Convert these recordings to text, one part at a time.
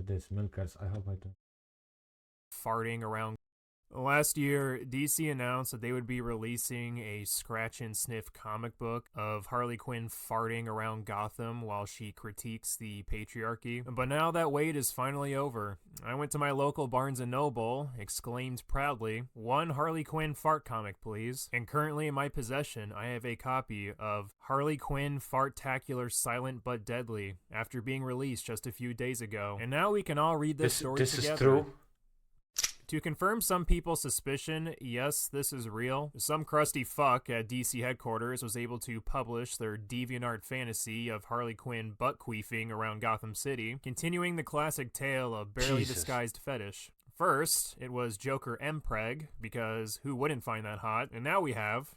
this milkers. I hope I don't. Farting around. Last year, DC announced that they would be releasing a scratch and sniff comic book of Harley Quinn farting around Gotham while she critiques the patriarchy. But now that wait is finally over. I went to my local Barnes & Noble, exclaimed proudly, "One Harley Quinn fart comic, please." And currently in my possession, I have a copy of Harley Quinn Fartacular Silent But Deadly, after being released just a few days ago. And now we can all read this story together. This is true. To confirm some people's suspicion, yes, this is real. Some crusty fuck at DC headquarters was able to publish their DeviantArt fantasy of Harley Quinn butt-queefing around Gotham City, continuing the classic tale of barely disguised fetish. First, it was Joker Mpreg, because who wouldn't find that hot? And now we have...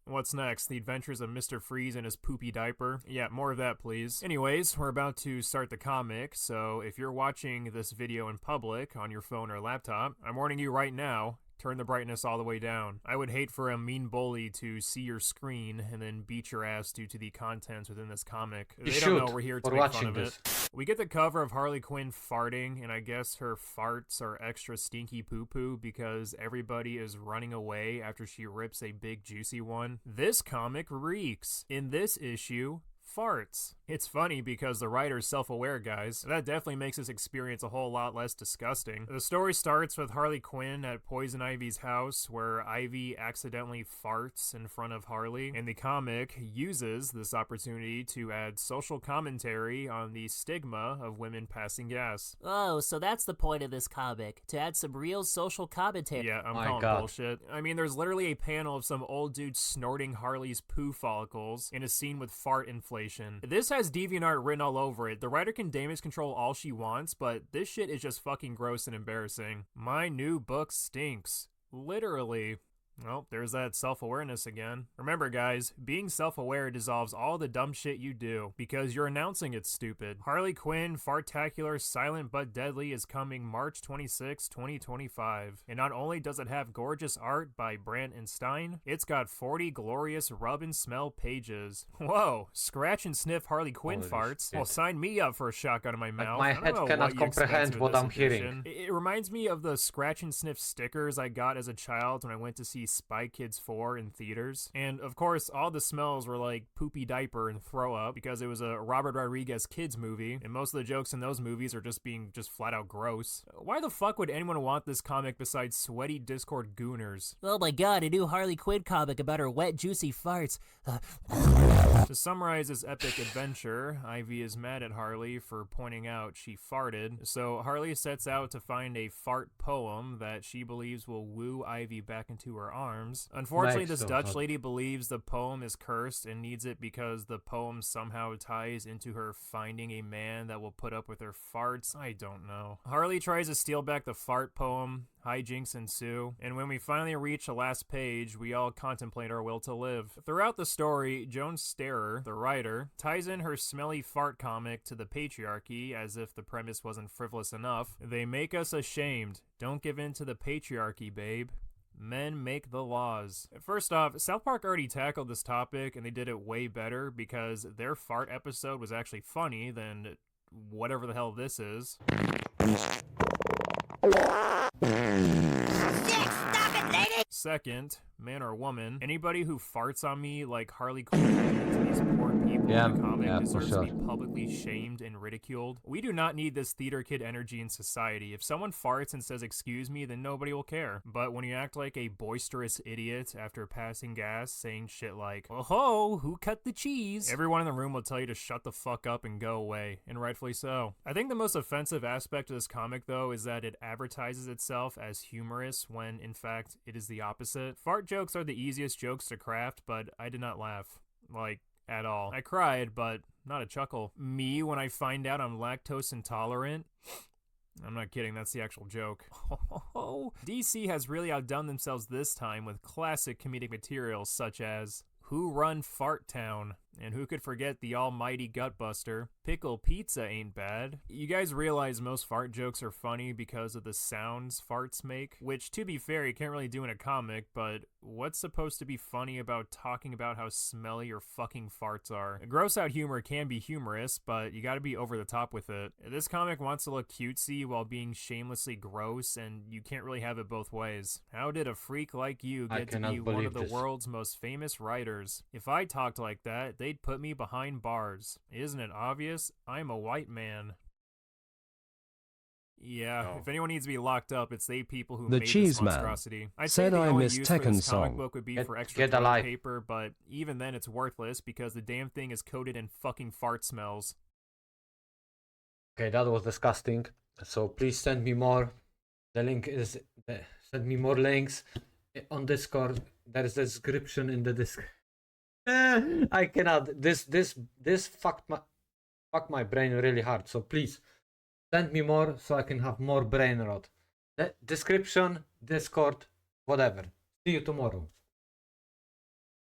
What's next? The Adventures of Mr. Freeze and his poopy diaper? Yeah, more of that, please. Anyways, we're about to start the comic, so if you're watching this video in public on your phone or laptop, I'm warning you right now, turn the brightness all the way down. I would hate for a mean bully to see your screen and then beat your ass due to the contents within this comic. They don't know we're here to make fun of it. We get the cover of Harley Quinn farting, and I guess her farts are extra stinky poo-poo because everybody is running away after she rips a big juicy one. This comic reeks. In this issue, farts. It's funny because the writer's self-aware, guys. That definitely makes this experience a whole lot less disgusting. The story starts with Harley Quinn at Poison Ivy's house, where Ivy accidentally farts in front of Harley, and the comic uses this opportunity to add social commentary on the stigma of women passing gas. Oh, so that's the point of this comic, to add some real social commentary. Yeah, I'm calling bullshit. I mean, there's literally a panel of some old dude snorting Harley's poo follicles in a scene with fart inflation. This has DeviantArt written all over it. The writer can damage control all she wants, but this shit is just fucking gross and embarrassing. My new book stinks. Literally. Well, there's that self-awareness again. Remember, guys, being self-aware dissolves all the dumb shit you do, because you're announcing it's stupid. Harley Quinn Fartacular Silent But Deadly is coming March 26, 2025. And not only does it have gorgeous art by Brandt and Stein, it's got 40 glorious rub and smell pages. Whoa, scratch and sniff Harley Quinn farts? Well, sign me up for a shotgun in my mouth. My head cannot comprehend what I'm hearing. It reminds me of the scratch and sniff stickers I got as a child when I went to see Spy Kids 4 in theaters. And of course, all the smells were like poopy diaper and throw up because it was a Robert Rodriguez kids movie, and most of the jokes in those movies are just being flat out gross. Why the fuck would anyone want this comic besides sweaty Discord gooners? Oh my god, a new Harley Quinn comic about her wet, juicy farts. To summarize this epic adventure, Ivy is mad at Harley for pointing out she farted, so Harley sets out to find a fart poem that she believes will woo Ivy back into her arms. Unfortunately, this Dutch lady believes the poem is cursed and needs it because the poem somehow ties into her finding a man that will put up with her farts. I don't know. Harley tries to steal back the fart poem. Hijinks ensue, and when we finally reach the last page, we all contemplate our will to live. Throughout the story, Joan Starer, the writer, ties in her smelly fart comic to the patriarchy as if the premise wasn't frivolous enough. They make us ashamed. Don't give in to the patriarchy, babe. Men make the laws. First off, South Park already tackled this topic, and they did it way better because their fart episode was actually funny than whatever the hell this is. Stop it, lady! Second, man or woman, anybody who farts on me like Harley Quinn did to these poor people in the comic deserves to be publicly shamed and ridiculed. We do not need this theater kid energy in society. If someone farts and says excuse me, then nobody will care. But when you act like a boisterous idiot after passing gas, saying shit like, "Oh ho, who cut the cheese?" everyone in the room will tell you to shut the fuck up and go away, and rightfully so. I think the most offensive aspect of this comic, though, is that it advertises itself as humorous when, in fact, it is the opposite. Fart jokes are the easiest jokes to craft, but I did not laugh. Like, at all. I cried, but not a chuckle. Me, when I find out I'm lactose intolerant? I'm not kidding, that's the actual joke. DC has really outdone themselves this time with classic comedic materials such as Who Run Fart Town? And who could forget the almighty Gutbuster? Pickle pizza ain't bad. You guys realize most fart jokes are funny because of the sounds farts make, which, to be fair, you can't really do in a comic, but what's supposed to be funny about talking about how smelly your fucking farts are? Gross out humor can be humorous, but you gotta be over the top with it. This comic wants to look cutesy while being shamelessly gross, and you can't really have it both ways. How did a freak like you get to be one of the world's most famous writers? If I talked like that, they'd put me behind bars. Isn't it obvious? I'm a white man. Yeah, if anyone needs to be locked up, it's they people who made this monstrosity. I'd say the only use for this comic book would be for extra toilet paper, but even then it's worthless because the damn thing is coated in fucking fart smells. Okay, that was disgusting. So please send me more. The link is send me more links on Discord. There is a description in the description. I cannot. This fucked my brain really hard. So please send me more so I can have more brain rot. The description, Discord, whatever. See you tomorrow.